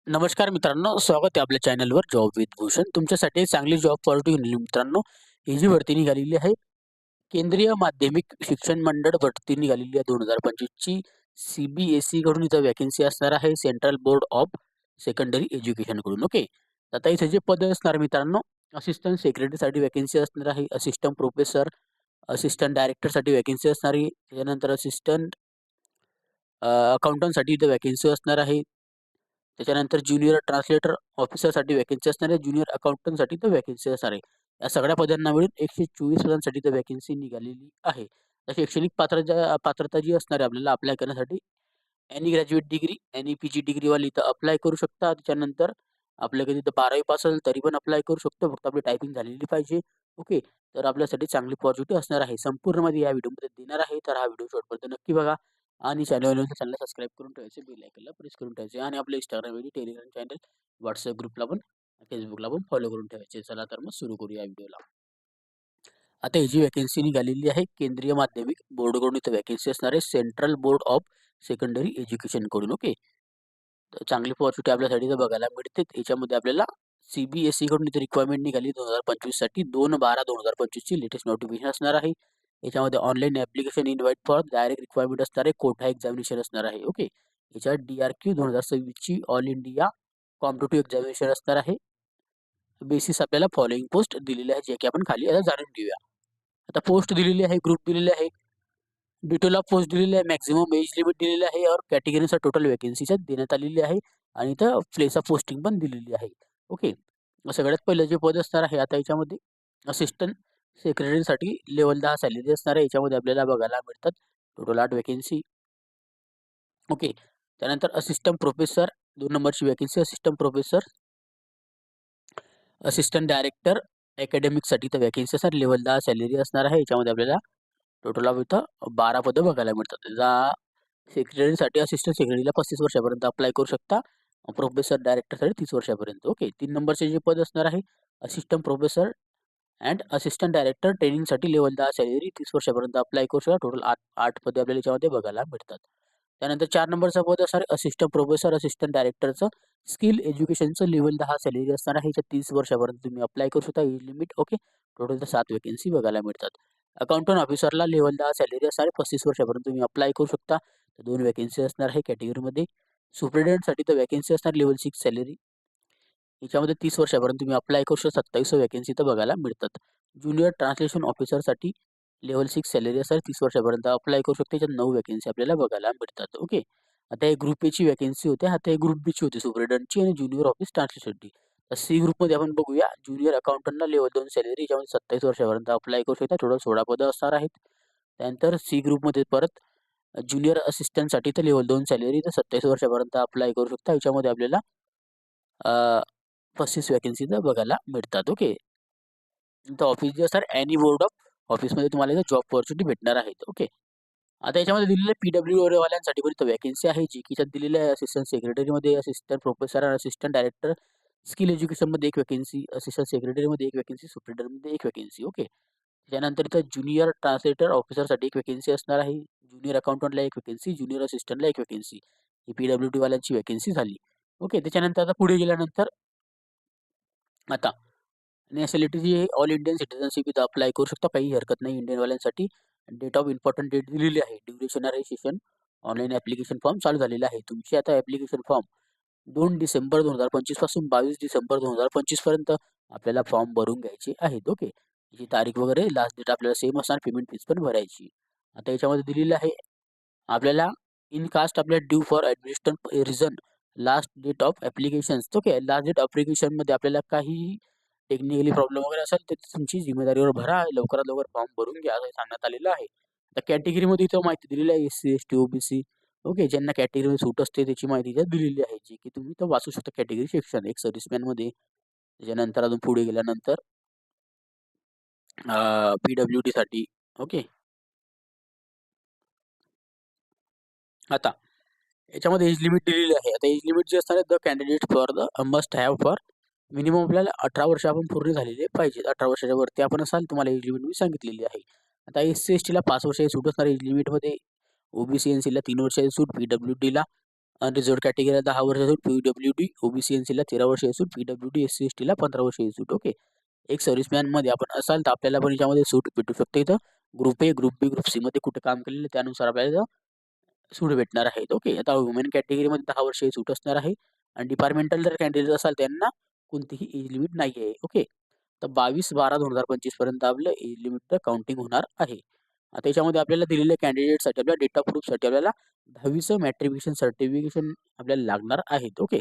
नमस्कार मित्रांनो, स्वागत आहे आपल्या चॅनलवर जॉब विथ भूषण. तुमच्यासाठी एक चांगली जॉब ऑपॉर्च्युनिटी घेऊन मित्रांनो. ही जी भरती निघालेली आहे, केंद्रीय माध्यमिक शिक्षण मंडळ भरती निघालेली आहे 2025 ची. सी कडून इथं व्हॅकन्सी असणार आहे, central board of secondary education कडून. ओके. आता इथे जे पद असणार मित्रांनो, असिस्टंट सेक्रेटरीसाठी व्हॅकन्सी असणार आहे, असिस्टंट प्रोफेसर, असिस्टंट डायरेक्टरसाठी व्हॅकन्सी असणार आहे. त्याच्यानंतर असिस्टंट अकाउंटंटसाठी इथं व्हॅकन्सी असणार आहे. त्याच्यानंतर ज्युनियर ट्रान्सलेटर ऑफिसरसाठी व्हॅकन्सी असणार आहे. ज्युनियर अकाउंटंटसाठी तर व्हॅकन्सी असणार आहे. या सगळ्या पदांना मिळून 124 पदांसाठी तर व्हॅकन्सी निघालेली आहे. तर शैक्षणिक पात्रता जी असणार आहे आपल्याला अप्लाय करण्यासाठी, any graduate degree, any PG डिग्रीवाली इथं अप्लाय करू शकता. त्याच्यानंतर आपल्याकडे तिथं 12वी पास असेल तरी पण अप्लाय करू शकतो. फक्त आपली टायपिंग झालेली पाहिजे. ओके. तर आपल्यासाठी चांगली पॉझिटिव्ह असणार आहे. संपूर्ण मध्ये या व्हिडिओमध्ये देणार आहे. तर हा व्हिडिओ शेवटपर्यंत नक्की बघा. आणि चॅनलला सबस्क्राईब करून ठेवायचे, बेल आयकॉनला प्रेस करून ठेवायचे आणि आपलं Instagram ID, Telegram channel, WhatsApp ग्रुपला पण, Facebookला पण फॉलो करून ठेवायचे. चला तर मग सुरू करूया व्हिडिओला. आता ही जी व्हॅकन्सी निघालेली आहे, केंद्रीय माध्यमिक बोर्डकडून इथं व्हॅकन्सी असणार आहे, central board of secondary education कडून. ओके. तर चांगली अपॉर्च्युनिटी आपल्यासाठी इथं बघायला मिळते. याच्यामध्ये आपल्याला कडून इथे रिक्वायरमेंट निघाली 2025 साठी. 2/12/2025 ची लेटेस्ट नोटिफिकेशन असणार आहे. याच्यामध्ये online application invite for direct requirement असणार आहे. कोठा एक्झामिनेशन असणार आहे. ओके. याच्यात DRQ 2026 ची ऑल इंडिया कॉम्पिटिटिव्ह एक्झामिनेशन असणार आहे. बेसिस आपल्याला फॉलोइंग पोस्ट दिलेले आहे, जे की आपण खाली आता जाणून घेऊया. आता पोस्ट दिलेली आहे, ग्रुप दिलेले आहे, डिटेल ऑफ पोस्ट दिलेली आहे, मॅक्सिमम एज लिमिट दिलेली आहे और कॅटेगरीनुसार टोटल व्हॅकन्सीच्या देण्यात आलेली आहे आणि इथं प्लेस ऑफ पोस्टिंग पण दिलेली आहे. ओके. सगळ्यात पहिलं जे पद असणार आहे आता याच्यामध्ये असिस्टंट सेक्रेटरीसाठी लेव्हल 10 सॅलरी असणार आहे. याच्यामध्ये आपल्याला बघायला मिळतात टोटल 8 व्हॅकन्सी. ओके. त्यानंतर असिस्टंट प्रोफेसर 2 नंबरची vacancy, assistant professor, assistant director अकॅडमिकसाठी तर व्हॅकन्सी असणार, लेव्हल 10 सॅलरी असणार आहे. याच्यामध्ये आपल्याला टोटल ऑफ इथं 12 पदं बघायला मिळतात. सेक्रेटरीसाठी असिस्टंट सेक्रेटरीला 35 वर्षापर्यंत अप्लाय करू शकता. प्रोफेसर डायरेक्टरसाठी 30 वर्षापर्यंत. ओके. 3 नंबरचे जे पद असणार आहे, assistant professor and assistant director ट्रेनिंगसाठी लेव्हल 10 सॅलरी 30 वर्षापर्यंत अप्लाय करू शकता. टोटल 8 पदे आपल्याला याच्यामध्ये बघायला मिळतात. त्यानंतर 4 नंबरचा पद असणार आहे असिस्टंट प्रोफेसर, असिस्टंट डायरेक्टरचं स्किल एज्युकेशनचं लेव्हल 10 सॅलरी असणार आहे. ह्याच्यात 30 वर्षापर्यंत तुम्ही अप्लाय करू शकता. Age limit okay. Total 7 vacancy बघायला मिळतात. अकाउंटंट ऑफिसरला लेव्हल 10 सॅलरी असणार आहे. 35 वर्षापर्यंत तुम्ही अप्लाय करू शकता. 2 व्हॅकन्सी असणार आहे कॅटेगरीमध्ये. सुपरिटेंडेंटसाठी तर व्हॅकन्सी असणार लेव्हल 6 सॅलरी. याच्यामध्ये 30 वर्षापर्यंत तुम्ही अप्लाय करू शकता. 27 व्हॅकन्सी तर बघायला मिळतात. ज्युनियर ट्रान्सलेशन ऑफिसरसाठी लेव्हल 6 सॅलरी असणार, 30 वर्षापर्यंत अप्लाय करू शकता. याच्यात 9 व्हॅकन्सी आपल्याला बघायला मिळतात. ओके. आता हे ग्रुप एची व्हॅकन्सी होते. आता हे ग्रुप बीची होती सुपरिटेंडेंटची आणि ज्युनियर ऑफिस ट्रान्सलेशनची. तर सी ग्रुपमध्ये आपण बघूया. ज्युनियर अकाउंटंटला लेव्हल 2 सॅलरी, याच्यामध्ये 27 वर्षापर्यंत अप्लाय करू शकता. टोटल 16 पदं असणार आहेत. त्यानंतर सी ग्रुपमध्ये परत ज्युनियर असिस्टंटसाठी तर लेव्हल 2 सॅलरी, तर 27 वर्षापर्यंत अप्लाय करू शकता. याच्यामध्ये आपल्याला 35 व्हॅकन्सी तर बघायला मिळतात. ओके. तर ऑफिस जे असणार एनी बोर्ड ऑफ ऑफिसमध्ये तुम्हाला इथं जॉब अपॉर्च्युनिटी भेटणार आहेत. ओके. आता याच्यामध्ये दिलेलं PWD वाल्यांसाठी पण इथं व्हॅकन्सी आहे, जी की याच्यात दिलेली आहे असिस्टंट सेक्रेटरीमध्ये, असिस्टंट प्रोफेसर आणि असिस्टंट डायरेक्टर स्किल एज्युकेशनमध्ये 1 व्हॅकन्सी, असिस्टंट सेक्रेटरीमध्ये 1 व्हॅकन्सी, सुपरिटेंडेंटमध्ये 1 व्हॅकन्सी. ओके. त्यानंतर इथं ज्युनियर ट्रान्सलेटर ऑफिसरसाठी 1 व्हॅकन्सी असणार आहे. ज्युनियर अकाउंटंटला 1 व्हॅकन्सी, ज्युनियर असिस्टंटला 1 व्हॅकन्सी. ही PWD वाल्यांची व्हॅकन्सी झाली. ओके. त्याच्यानंतर आता पुढे गेल्यानंतर आता नॅशनॅलिटी ऑल इंडियन सिटिझनशिप इथं अप्लाय करू शकता. काही हरकत नाही इंडियनवाल्यांसाठी. डेट ऑफ इम्पॉर्टंट डेट दिलेली आहे. Duration registration online application form चालू झालेला आहे. तुमची आता ॲप्लिकेशन फॉर्म 2 डिसेंबर 2025 पासून 22 डिसेंबर 2025 पर्यंत आपल्याला फॉर्म भरून घ्यायचे आहेत. ओके. याची तारीख वगैरे लास्ट डेट आपल्याला सेम असणार. पेमेंट फीस पण भरायची. आता याच्यामध्ये दिलेलं आहे आपल्याला इन कास्ट आपल्याला due for admission reason last date of applications. Okay. Last date ॲप्लिकेशनमध्ये आपल्याला काही टेक्निकली प्रॉब्लेम वगैरे असेल तर तुमची जिम्मेदारीवर भरा. लवकरात लवकर फॉर्म भरून घ्या असं सांगण्यात आलेलं आहे. तर कॅटेगरीमध्ये इथं माहिती दिलेली आहे SC, ST, OBC. ओके. ज्यांना कॅटेगरीमध्ये सूट असते त्याची माहिती इथं दिलेली आहे, जी की तुम्ही इथं वाचू शकता. कॅटेगरी सेक्शन एक सर्व्हिसमॅनमध्ये. त्याच्यानंतर अजून पुढे गेल्यानंतर PWDसाठी. ओके. आता याच्यामध्ये एज लिमिट दिलेली आहे. आता एज लिमिट जे असणार आहे the candidate for the must have for minimum आपल्याला 18 वर्ष आपण पूर्ण झालेले पाहिजेत. 18 वर्षाच्या वरती आपण असाल तुम्हाला एज लिमिट मी सांगितलेली आहे. आता SC, STला 5 वर्षाची सूट असणार एज लिमिटमध्ये. OBC, NCला 3 वर्षाची सूट, PWDला अनरिझर्व्ड कॅटेगरीला 10 वर्ष सूट, पीडब्ल्यूडी, ओबीसी एनसीला 13 वर्ष सूट, पीडब्ल्यूडी एससी एसटीला 15 वर्ष सूट. ओके. एक सर्व्हिसमॅन मध्ये आपण असाल तर आपल्याला पण याच्यामध्ये सूट भेटू शकते. इथं group A, group B, group C मध्ये कुठे काम केलेलं त्यानुसार आपल्याला सूट भेटणार आहे. ओके. आता वुमेन कॅटेगरीमध्ये 10 वर्ष सूट असणार आहे आणि डिपार्टमेंटल जर कॅन्डिडेट असाल त्यांना कोणतीही एज लिमिट नाही आहे. ओके. तर 22/12/2025 पर्यंत आपलं एज लिमिट काउंटिंग होणार आहे. आता याच्यामध्ये आपल्याला दिलेल्या कॅन्डिडेटसाठी आपल्या डेटा प्रूफसाठी आपल्याला 10वीचं मॅट्रिक्युलेशन सर्टिफिकेशन आपल्याला लागणार आहेत. ओके.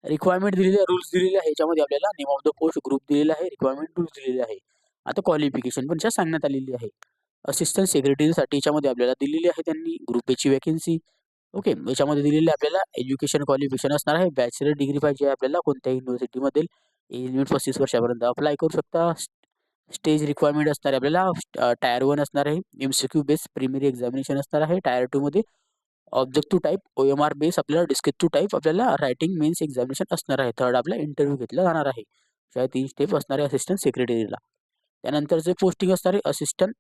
रिक्वायरमेंट दिलेली आहे, रूल्स दिलेले आहे. याच्यामध्ये आपल्याला name of the post group दिलेला आहे, रिक्वायरमेंट रूल्स दिलेले आहे. आता क्वालिफिकेशन पण सांगण्यात आलेली आहे. असिस्टंट सेक्रेटरीसाठी याच्यामध्ये आपल्याला दिलेली आहे त्यांनी ग्रुप एची वॅकन्सी. ओके. याच्यामध्ये दिलेले आपल्याला एज्युकेशन क्वालिफिकेशन असणार आहे. बॅचलर डिग्री पाहिजे आपल्याला कोणत्याही युनिव्हर्सिटीमधील. एज लिमिट 35 वर्षापर्यंत अप्लाय करू शकता. स्टेज रिक्वायरमेंट असणार आहे आपल्याला टायर 1 असणार आहे. एमसीक्यू बेस प्रिमिरी एक्झामिनेशन असणार आहे. टायर 2 मध्ये ऑब्जेक्टिव्ह टाईप ओएमआर बेस आपल्याला डिस्क्रिप्टिव्ह टाईप आपल्याला रायटिंग मेन्स एक्झामिनेशन असणार आहे. थर्ड आपला इंटरव्ह्यू घेतला जाणार आहे. अशा 3 स्टेप असणार आहे असिस्टंट सेक्रेटरीला. त्यानंतरचे पोस्टिंग असणार आहे assistant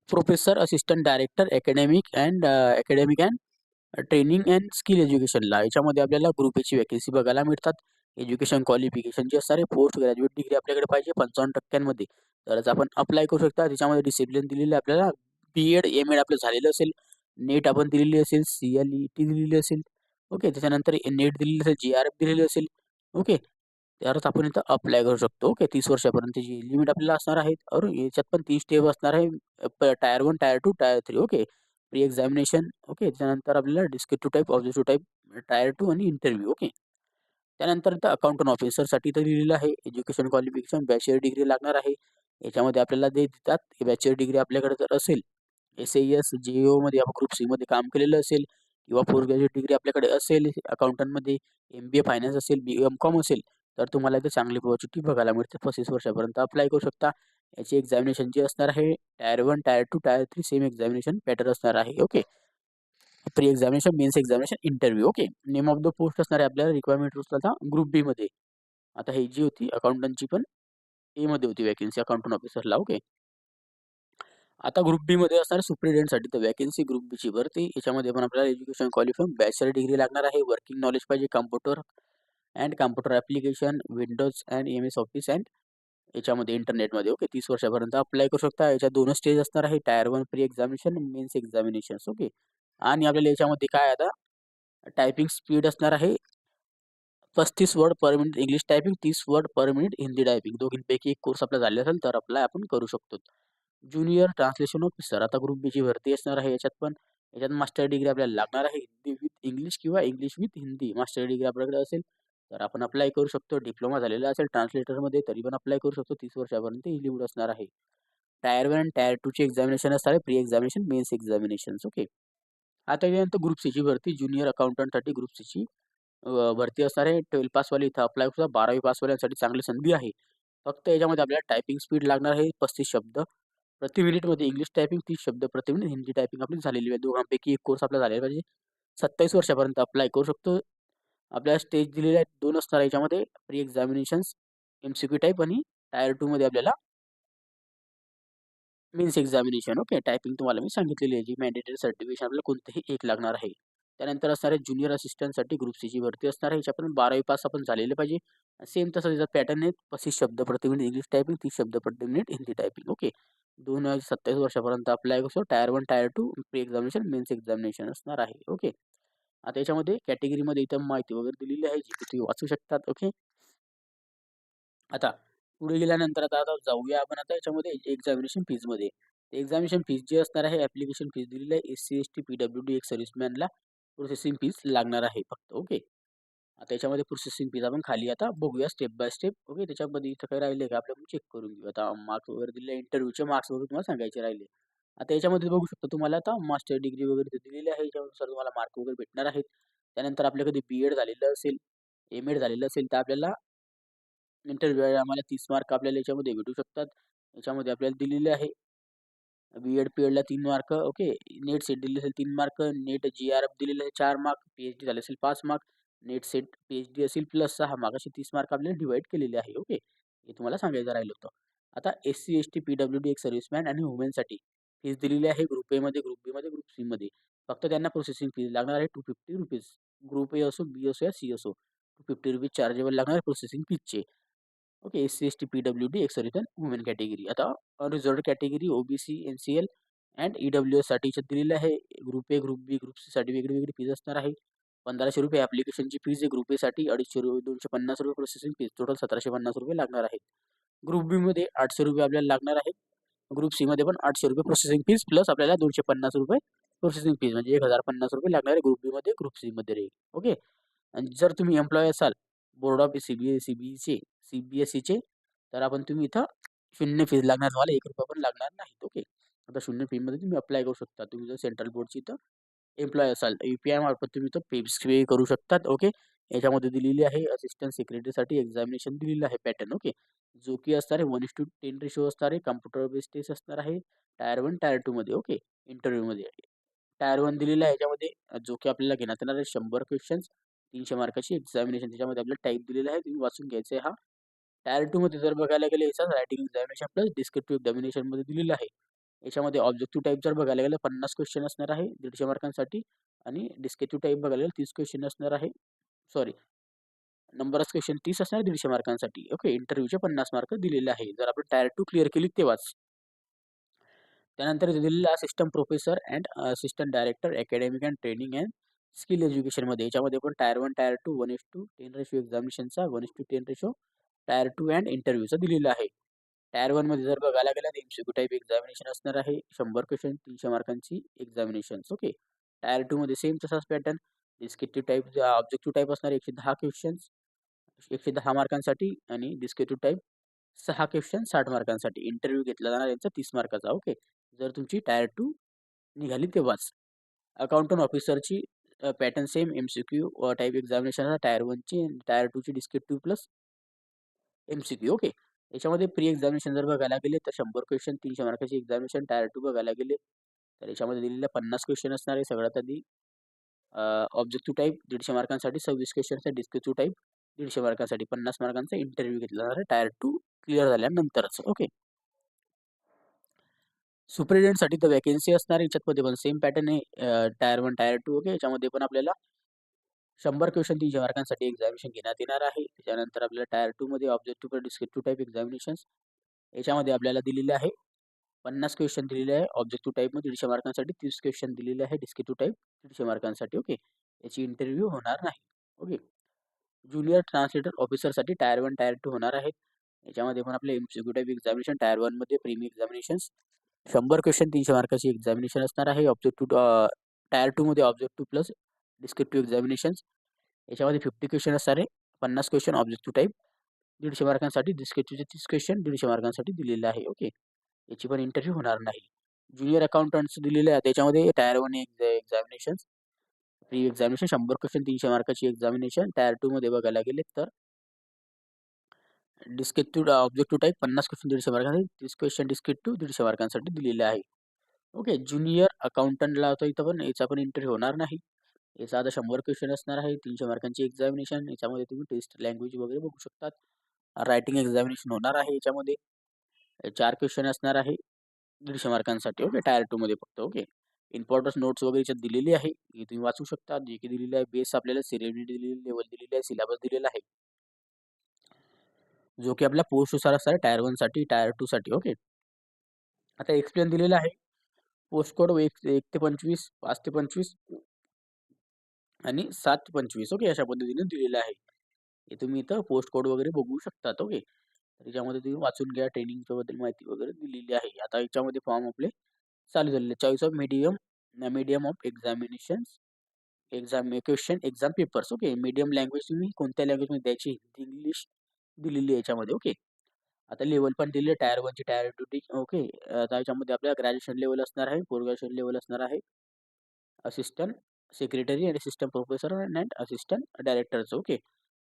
professor, assistant director, academic and training and skill एज्युकेशनला. याच्यामध्ये आपल्याला ग्रुप एची वॅकन्सी बघायला मिळतात. एज्युकेशन क्वालिफिकेशन जे असणार आहे पोस्ट ग्रॅज्युएट डिग्री आपल्याकडे पाहिजे 55% तरच आपण अप्लाय करू शकता. त्याच्यामध्ये डिसिप्लिन दिलेले आपल्याला बीएड, एमएड आपलं झालेलं असेल, नेट आपण दिलेली असेल, सीएलईटी दिलेली असेल. ओके. त्याच्यानंतर नेट दिलेली असेल, जीआरएफ दिलेली असेल. ओके. त्यावरच आपण इथं अप्लाय करू शकतो. ओके. 30 वर्षापर्यंतची लिमिट आपल्याला असणार आहे. और याच्यात पण 3 स्टेप असणार आहे. Tier 1, tier 2, tier 3. Okay. Pre examination. Okay. त्यानंतर आपल्याला descriptive type, objective type, tyre 2 आणि इंटरव्ह्यू. ओके. त्यानंतर इथं अकाउंटंट ऑफिसरसाठी इथं लिहिलेलं आहे एज्युकेशन क्वालिफिकेशन बॅचलर डिग्री लागणार आहे. याच्यामध्ये आपल्याला ते देतात बॅचलर डिग्री आपल्याकडे जर असेल, एस-ए-एस, जे-ओ-मध्ये आपण ग्रुप सीमध्ये काम केलेलं असेल किंवा पोस्ट ग्रॅज्युएट डिग्री आपल्याकडे असेल अकाउंटंटमध्ये, एम-बी-ए फायनान्स असेल, बी-एम-कॉम असेल, तर तुम्हाला इथे चांगली ऑपॉर्च्युनिटी बघायला मिळते. 35 वर्षापर्यंत अप्लाय करू शकता. याची एक्झामिनेशन जी असणार आहे tier 1, tier 2, tier 3 same examination pattern असणार आहे. Okay. Pre examination, mains examination, interview. Okay. Name of the post असणार आहे आपल्याला रिक्वायरमेंट रूल्स आता ग्रुप बी मध्ये. आता ही जी होती अकाउंटंटची पण ए मध्ये होती वॅकन्सी अकाउंटंट ऑफिसरला. ओके. आता ग्रुप बी मध्ये असणार सुप्रिटेंडेंटसाठी तर वॅकन्सी ग्रुप बी ची भरती. याच्यामध्ये पण आपल्याला एज्युकेशन क्वालिफाय बॅचलर डिग्री लागणार आहे. वर्किंग नॉलेज पाहिजे computer and computer application, Windows and MS office and याच्यामध्ये इंटरनेटमध्ये. ओके. 30 वर्षापर्यंत अप्लाय करू शकता. याच्यात 2 स्टेज असणार आहे. Tier 1 pre examination, mains examinations. Okay. आणि आपल्याला याच्यामध्ये काय आता टायपिंग स्पीड असणार आहे 35 word per minute English typing, 30 word per minute Hindi typing. दोघींपैकी एक कोर्स आपला झाला असेल तर अप्लाय आपण करू शकतो. ज्युनियर ट्रान्सलेशन ऑफिसर आता ग्रुप बीची भरती असणार आहे. याच्यात मास्टर डिग्री आपल्याला लागणार आहे हिंदी विथ इंग्लिश किंवा English with Hindi. Master degree आपल्याकडे असेल तर आपण अप्लाय करू शकतो. डिप्लोमा झालेला असेल ट्रान्सलेटरमध्ये तरी पण अप्लाय करू शकतो. 30 वर्षापर्यंत ही लिमिट असणार आहे. टायर 1 आणि टायर 2 ची एक्झामिनेशन असणार आहे. Pre examination, mains examinations. Okay. आता यानंतर ग्रुप सीची भरती ज्युनियर अकाउंटंटसाठी ग्रुप सीची भरती असणार आहे. 12 पासवाले इथं अप्लाय करू. 12वी पासवाल्यांसाठी चांगली संधी आहे. फक्त याच्यामध्ये आपल्याला टायपिंग स्पीड लागणार आहे 35 शब्द प्रति मिनिटमध्ये इंग्लिश टायपिंग, 30 शब्द प्रति मिनिट हिंदी टायपिंग आपली झालेली आहे. दोघांपैकी एक कोर्स आपला झालेला पाहिजे. 27 वर्षापर्यंत अप्लाय करू शकतो. आपल्याला स्टेज दिलेले आहेत 2 असणार याच्यामध्ये प्री एक्झामिनेशन्स, एमसीक्यू टाइप आणि टायर 2 मध्ये आपल्याला मेन्स एक्झामिनेशन. ओके. टायपिंग तुम्हाला मी सांगितलेली आहे. जी मॅन्डेटरी सर्टिफिकेशन आपल्याला कोणतेही एक लागणार आहे. त्यानंतर असणार आहे ज्युनियर असिस्टंटसाठी ग्रुप सीची भरती असणार आहे. याच्यापर्यंत 12वी पास आपण झालेले पाहिजे. सेम तसं त्याचा पॅटर्न आहे 35 शब्द प्रति मिनिट इंग्लिश टायपिंग, 30 शब्द प्रति मिनिट हिंदी टायपिंग. ओके. 27 वर्षापर्यंत अप्लाय करू. Tier 1, tier 2 pre examination, mains examination असणार आहे. ओके. आता याच्यामध्ये कॅटेगरीमध्ये इथं माहिती वगैरे दिलेली आहे जी की तुम्ही वाचू शकतात. ओके. आता पुढे गेल्यानंतर आता आता जाऊया आपण आता याच्यामध्ये एक्झामिनेशन फीजमध्ये. एक्झामिनेशन फीज जी असणार आहे ॲप्लिकेशन फीज दिलेली आहे एस-सी, एस-टी, पी-डब्ल्यू-डी एक सर्व्हिसमॅनला प्रोसेसिंग फीज लागणार आहे फक्त. ओके. आता याच्यामध्ये प्रोसेसिंग फीज आपण खाली आता बघूया स्टेप बाय स्टेप. ओके. त्याच्यामध्ये इथं काही राहिले का आपल्याला चेक करून घेऊ. आता मार्क्स वगैरे दिले इंटरव्ह्यूचे मार्क्स वगैरे तुम्हाला सांगायचे राहिले. आता याच्यामध्ये बघू शकता तुम्हाला आता मास्टर डिग्री वगैरे दिलेली आहे. याच्यानुसार तुम्हाला मार्क वगैरे भेटणार आहेत. त्यानंतर आपल्याकडे बी-एड झालेलं असेल, एम-एड झालेलं असेल तर आपल्याला इंटरव्ह्यू आम्हाला 30 मार्क आपल्याला याच्यामध्ये भेटू शकतात. याच्यामध्ये आपल्याला दिलेले आहे बी-एड, पी-एडला 3 मार्क. ओके. नेट सेट दिलेले असेल 3 मार्क. नेट जी-आर-एफ दिलेले आहे 4 मार्क. पी-एच-डी झाले असेल 5 मार्क. नेट सेट पी-एच-डी असेल प्लस 6 मार्क असे 30 मार्क आपल्याला डिवाइड केलेले आहे. ओके. हे तुम्हाला सांगायचं राहिलं होतं. आता एस-सी, एस-टी, पी-डब्ल्यू-डी एक सर्व्हिसमॅन आणि वुमेनसाठी फीज दिलेली आहे ग्रुप एमध्ये, ग्रुप बीमध्ये, ग्रुप सीमध्ये. फक्त त्यांना प्रोसेसिंग फी लागणार आहे ₹250. ग्रुप ए असो, बी असो या सी असो. ₹250 चार्जेबल लागणार आहे प्रोसेसिंग फीचे. Okay. S C S T, P W D, ex serviceman, women category. आता unreserved category, O B C, N C L and ई-डब्ल्यू-एससाठी याच्यात दिलेलं आहे. Group A, group B, group सीसाठी वेगळी-वेगळी फीज असणार आहे. ₹1500 ॲप्लिकेशनची फीज आहे. ग्रुप एसाठी ₹250, ₹250 प्रोसेसिंग फीज. टोटल ₹1750 लागणार आहेत. ग्रुप बीमध्ये ₹800 आपल्याला लागणार आहे. ग्रुप सीमध्ये पण ₹800 प्रोसेसिंग फीज प्लस आपल्याला ₹250 प्रोसेसिंग फीज म्हणजे ₹1050 लागणार आहे ग्रुप बीमध्ये, ग्रुप सीमध्ये राहील. ओके. आणि जर तुम्ही एम्प्लॉयी असाल बोर्ड ऑफ सीबीएसईचे तर आपण तुम्ही इथं शून्य फीज लागणार, तुम्हाला ₹1 पण लागणार नाहीत. ओके. आता शून्य फीमध्ये तुम्ही अप्लाय करू शकता. तुम्ही जर सेंट्रल बोर्डची इथं एम्प्लॉयी असाल तर यू-पी-आय मार्फत तुम्ही इथं फीज पे करू शकतात. ओके. याच्यामध्ये दिलेली आहे असिस्टंट सेक्रेटरीसाठी एक्झामिनेशन दिलेलं आहे पॅटर्न. ओके. जो की असणार आहे 1:10 रेशो असणार आहे. कॉम्प्युटर बेस्ड टेस्ट असणार आहे. टायर 1, टायर 2 मध्ये. ओके. इंटरव्ह्यूमध्ये. टायर 1 दिलेला आहे याच्यामध्ये जो की आपल्याला घेण्यात येणार आहे 100 क्वेश्चन्स, 300 मार्काची एक्झामिनेशन. त्याच्यामध्ये आपल्याला टाईप दिलेला आहे. तुम्ही वाचून घ्यायचा आहे हा. टायर 2 मध्ये जर बघायला गेलं याचा रायटिंग एक्झामिनेशन प्लस डिस्क्रिप्टिव्ह एक्झामिनेशनमध्ये दिलेलं आहे. याच्यामध्ये ऑब्जेक्टिव्ह टाइप जर बघायला गेलं 50 क्वेश्चन असणार आहे 150 मार्कांसाठी आणि डिस्क्रिप्टिव्ह टाइप बघायला गेलं 30 क्वेश्चन असणार आहे. सॉरी, नंबर ऑफ क्वेश्चन 30 असणार 150 मार्कांसाठी. ओके. इंटरव्ह्यूचे 50 मार्क दिलेले आहे. जर आपण टायर 2 क्लिअर केली तेव्हाच. त्यानंतर दिलेला assistant professor and assistant director academic and training and skill एज्युकेशनमध्ये याच्यामध्ये पण टायर 1, टायर 2, 1:10 रेशो एक्झामिनेशनचा, 1:10 रेशो टायर 2 अँड इंटरव्ह्यूचा दिलेला आहे. टायर 1 मध्ये जर बघायला गेलं तर एमसीक्यू टाइप एक्झामिनेशन असणार आहे. 100 क्वेश्चन, 300 मार्कांची एक्झामिनेशन्स. ओके. टायर 2 मध्ये सेम तसाच pattern. Descriptive type objective type असणार 110 क्वेश्चन्स, 110 मार्कांसाठी आणि डिस्क्रिप्टिव्ह टाइप 6 क्वेश्चन 60 मार्कांसाठी. इंटरव्ह्यू घेतला जाणार यांचा 30 मार्काचा. ओके. जर तुमची टायर 2 निघाली तेव्हाच. अकाउंटंट ऑफिसरची pattern same MCQ type examination tier 1 ची, टायर 2 ची डिस्क्रिप्टिव्ह प्लस एमसीक्यू. ओके. याच्यामध्ये प्री एक्झामिनेशन जर बघायला गेले तर 100 क्वेश्चन, 300 मार्काची एक्झामिनेशन. टायर 2 बघायला गेले तर याच्यामध्ये दिलेल्या 50 क्वेश्चन असणार आहे. सगळ्यात आधी ऑब्जेक्टिव्ह टाइप 150 मार्कांसाठी, 26 क्वेश्चनचा डिस्क्रिप्टिव्ह टाइप 150 मार्कांसाठी, 50 मार्कांचा इंटरव्ह्यू घेतला जाणार आहे टायर 2 क्लिअर झाल्यानंतरच. ओके. सुपरिटेंडेंटसाठी तर वॅकन्सी असणार याच्यामध्ये पण सेम पॅटर्न आहे. Tier 1, tier 2. ओके. याच्यामध्ये पण आपल्याला 100 क्वेश्चन 300 मार्कांसाठी एक्झामिनेशन घेण्यात येणार आहे. त्याच्यानंतर आपल्याला टायर 2 मध्ये ऑब्जेक्टिव्ह डिस्क्रिप्टिव्ह टाइप एक्झामिनेशन्स याच्यामध्ये आपल्याला दिलेले आहे 50 क्वेश्चन दिलेले आहे. ऑब्जेक्टिव्ह टाइपमध्ये 150 मार्कांसाठी, 30 क्वेश्चन दिलेले आहे डिस्क्रिप्टिव्ह टाइप 150 मार्कांसाठी. ओके. याची इंटरव्ह्यू होणार नाही. ओके. ज्युनियर ट्रान्सलेटर ऑफिसरसाठी टायर 1, टायर 2 होणार आहेत. याच्यामध्ये पण आपले एमसीक्यू टाइप एक्झामिनेशन टायर 1 मध्ये प्रीमी एक्झामिनेशन्स 100 क्वेश्चन 300 मार्काची एक्झामिनेशन असणार आहे. ऑब्जेक्टिव्ह टायर 2 मध्ये ऑब्जेक्टिव्ह प्लस डिस्क्रिप्टिव्ह एक्झामिनेशन्स याच्यामध्ये 50 क्वेश्चन असणार आहे. 50 क्वेश्चन ऑब्जेक्टिव्ह टाइप 150 मार्कांसाठी, डिस्क्रिप्टिव्हचे 30 क्वेश्चन 150 मार्कांसाठी दिलेले आहे. ओके. याची पण इंटरव्ह्यू होणार नाही. ज्युनियर अकाउंटंट्स दिलेले आहे त्याच्यामध्ये tier 1 examination pre examination 100 question 300 मार्काची एक्झामिनेशन. टायर 2 मध्ये बघायला गेले तर डिस्क्रिप्टिव्ह ऑब्जेक्टिव्ह टाइप 50 क्वेश्चन 150 मार्कांसाठी, 30 क्वेश्चन डिस्क्रिप्टिव्ह 150 मार्कांसाठी दिलेले आहे. ओके. ज्युनियर अकाउंटंटला तर इथं पण याचा पण इंटरव्ह्यू होणार नाही. याचा आता 100 क्वेश्चन असणार आहे. 300 मार्कांची एक्झामिनेशन. याच्यामध्ये तुम्ही टेस्ट लँग्वेज वगैरे बघू शकतात. रायटिंग एक्झामिनेशन होणार आहे याच्यामध्ये. 4 क्वेश्चन असणार आहे 150 मार्कांसाठी. ओके. टायर 2 मध्ये फक्त. ओके. इम्पॉर्टन्स नोट्स वगैरे याच्यात दिलेली आहे. ही तुम्ही वाचू शकता. जे की दिलेली आहे बेस आपल्याला सिलेबस दिलेली, लेवल दिलेली आहे, सिलेबस दिलेला आहे. जो की आपल्या पोस्टनुसार असणार आहे टायर 1 साठी, टायर 2 साठी. ओके. आता एक्सप्लेन दिलेला आहे. पोस्ट कोड 1 ते 25, 5 ते 25 आणि 7 ते 25. ओके. अशा पद्धतीने दिलेलं आहे. हे तुम्ही इथं पोस्ट कोड वगैरे बघू शकतात. ओके. त्याच्यामध्ये तुम्ही वाचून घ्या. ट्रेनिंगच्या बद्दल माहिती वगैरे दिलेली आहे. आता याच्यामध्ये फॉर्म आपले चालू झालेले. Choice of medium of examinations question exam papers. Okay. Medium language तुम्ही कोणत्या लँग्वेजमध्ये द्यायची, हिंदी, इंग्लिश दिलेली आहे याच्यामध्ये. ओके. आता लेवल पण दिले टायर 1 ची, टायर 2 ची. ओके. आता याच्यामध्ये आपल्याला ग्रॅज्युएशन लेवल असणार आहे, पोस्ट ग्रॅज्युएशन लेवल असणार आहे. असिस्टंट सेक्रेटरी आणि असिस्टंट प्रोफेसर अँड असिस्टंट डायरेक्टरचं. ओके.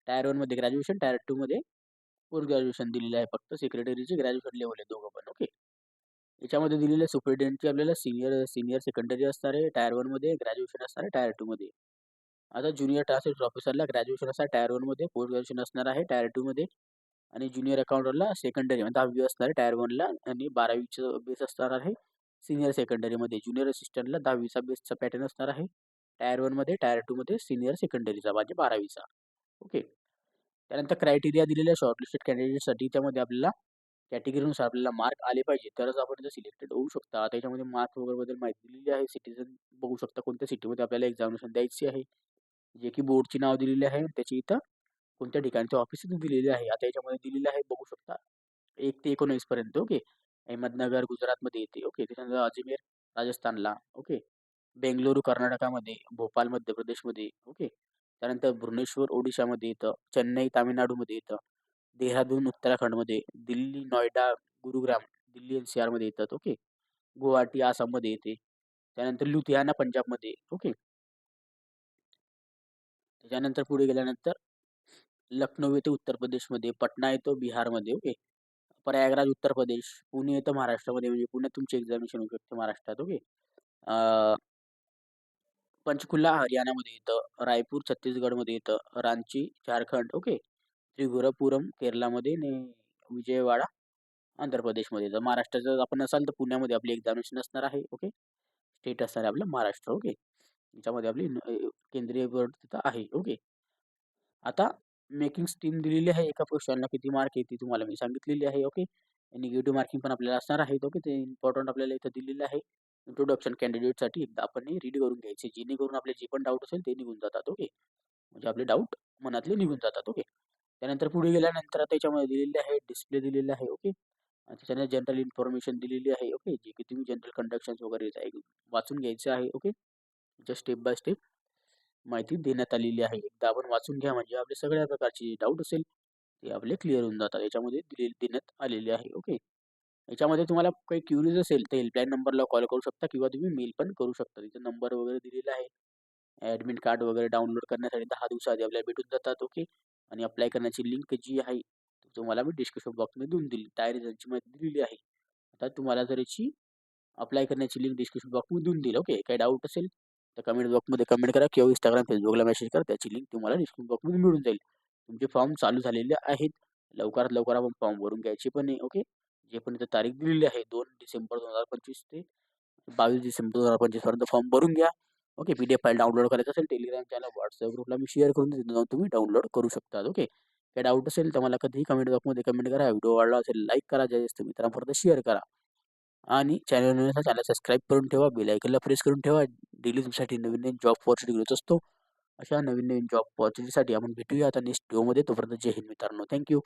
टायर 1 मध्ये ग्रॅज्युएशन, टायर 2 मध्ये पोस्ट ग्रॅज्युएशन दिलेलं आहे. फक्त सेक्रेटरीची ग्रॅज्युएशन लेवल आहे दोघं पण. ओके. याच्यामध्ये दिलेले सुपरिटेंडेंटची आपल्याला सिनियर सेकंडरी असणार आहे. टायर 1 मध्ये ग्रॅज्युएशन असणार आहे टायर 2 मध्ये. आता ज्युनियर ट्रान्सलेटर ऑफिसरला ग्रॅज्युएशन असणार टायर 1 मध्ये, पोस्ट ग्रॅज्युएशन असणार आहे टायर 2 मध्ये आणि ज्युनियर अकाउंटंटला सेकंडरी म्हणजे 10वी असणार आहे टायर 1 ला आणि 12वीचं बेस असणार आहे सीनियर सेकंडरीमध्ये ज्युनियर असिस्टंटला 10वीचा बेसचा पॅटर्न असणार आहे. टायर 1 मध्ये, टायर 2 मध्ये सीनियर सेकंडरीचा म्हणजे 12वीचा. ओके. त्यानंतर क्रायटेरिया दिलेल्या शॉर्टलिस्टेड कॅन्डिडेटसाठी त्यामध्ये आपल्याला कॅटेगरीनुसार आपल्याला मार्क आले पाहिजे तरच आपण इथं सिलेक्टेड होऊ शकता. त्याच्यामध्ये मार्क वगैरे बद्दल माहिती दिलेली आहे. सिटीझन बघू शकता कोणत्या सिटीमध्ये आपल्याला एक्झामिनेशन द्यायची आहे. जे की बोर्डची नाव दिलेली आहे. त्याची इथं कोणत्या ठिकाणचे ऑफिस इथं दिलेले आहे. आता याच्यामध्ये दिलेलं आहे बघू शकता 1 ते 19 पर्यंत. ओके. अहमदनगर गुजरातमध्ये येते. ओके. त्याच्यानंतर अजमेर राजस्थानला. ओके. बेंगलुरू कर्नाटकामध्ये, भोपाळ मध्य प्रदेशमध्ये. ओके. त्यानंतर भुवनेश्वर ओडिशामध्ये येतं, चेन्नई तामिळनाडूमध्ये येतं, देहरादून उत्तराखंडमध्ये, दिल्ली, नोएडा, गुरुग्राम दिल्ली एनसीआरमध्ये येतात. ओके. गुवाहाटी आसाममध्ये येते. त्यानंतर लुधियाना पंजाबमध्ये. ओके. त्याच्यानंतर पुढे गेल्यानंतर लखनौ येते उत्तर प्रदेशमध्ये, पटना येतो बिहारमध्ये. ओके. प्रयागराज उत्तर प्रदेश, पुणे येतं महाराष्ट्रामध्ये म्हणजे पुण्यात तुमची एक्झामिनेशन होऊ शकते महाराष्ट्रात. ओके. पंचकुला हरियाणामध्ये येतं, रायपूर छत्तीसगडमध्ये येतं, रांची झारखंड. ओके. त्रिपुरापुरम केरलामध्ये आणि विजयवाडा आंध्र प्रदेशमध्ये येतं. महाराष्ट्राचं आपण असाल तर पुण्यामध्ये आपली एक्झामिनेशन असणार आहे. ओके. स्टेट असणार आहे आपलं महाराष्ट्र. ओके. याच्यामध्ये आपली केंद्रीय बोर्ड तिथं आहे. ओके. आता मेकिंग स्टीम दिलेली आहे. एका क्वेश्चनला किती मार्क येते तुम्हाला मी सांगितलेली आहे. ओके. निगेटिव्ह मार्किंग पण आपल्याला असणार आहे. ओके. ते इम्पॉर्टंट आपल्याला इथं दिलेलं आहे. इंट्रोडक्शन कॅन्डिडेटसाठी एकदा आपण रीड करून घ्यायचे जेणेकरून आपले जे पण डाऊट असेल ते निघून जातात. ओके. म्हणजे आपले डाऊट मनातले निघून जातात. ओके. त्यानंतर पुढे गेल्यानंतर आता याच्यामध्ये दिलेले आहे डिस्प्ले दिलेला आहे. ओके. त्याच्याने जनरल इन्फॉर्मेशन दिलेली आहे. ओके. जे की तुम्ही जनरल कंडक्शन्स वगैरे वाचून घ्यायचे आहे. Okay. Just step by step माहिती देण्यात आलेली आहे. एकदा आपण वाचून घ्या म्हणजे आपले सगळ्या प्रकारचे डाऊट असेल ते आपले क्लिअर होऊन जातात. याच्यामध्ये देण्यात आलेले आहे. ओके. याच्यामध्ये तुम्हाला काही क्युरीज असेल तर हेल्पलाईन नंबरला कॉल करू शकता किंवा तुम्ही मेल पण करू शकता. तिथे नंबर वगैरे दिलेला आहे. ॲडमिट कार्ड वगैरे डाउनलोड करण्यासाठी 10 दिवसाआधी आपल्याला भेटून जातात. ओके. आणि अप्लाय करण्याची लिंक जी आहे ती तुम्हाला मी डिस्क्रिप्शन बॉक्समध्ये देऊन दिली. त्या रिझल्टची माहिती दिलेली आहे. आता तुम्हाला जर याची अप्लाय करण्याची लिंक डिस्क्रिप्शन बॉक्समध्ये देऊन दिली. ओके. काही डाऊट असेल तर कमेंट बॉक्समध्ये कमेंट करा किंवा Instagram, Facebookला मेसेज करा. त्याची लिंक तुम्हाला डिस्क्रिप्शन बॉक्समध्ये मिळून जाईल. तुमचे फॉर्म चालू झालेले आहेत. लवकरात लवकर आपण फॉर्म भरून घ्यायचे पण आहे. ओके. जे पण इथं तारीख दिलेली आहे 2 डिसेंबर 2025 ते 22 डिसेंबर 2025 पर्यंत फॉर्म भरून घ्या. ओके. PDF फाईल डाउनलोड करायचं असेल टेलिग्राम चॅनल, WhatsApp ग्रुपला मी शेअर करून देतो. जाऊन तुम्ही डाउनलोड करू शकता. ओके. काही डाऊट असेल तर मला कधीही कमेंट बॉक्समध्ये कमेंट करा. व्हिडिओ आवडला असेल लाईक करा. जास्त मित्रांपर्यंत शेअर करा. आणि चॅनल सबस्क्राईब करून ठेवा. बेल आयकॉनला प्रेस करून ठेवा. डेली तुमच्यासाठी नवीन नवीन जॉब अपॉर्च्युनिटी घेत असतो. अशा नवीन नवीन जॉब अपॉर्च्युनिटीसाठी आपण भेटूया आता नेक्स्ट व्हिडिओमध्ये. तोपर्यंत जय हिंद मित्रांनो. थँक्यू.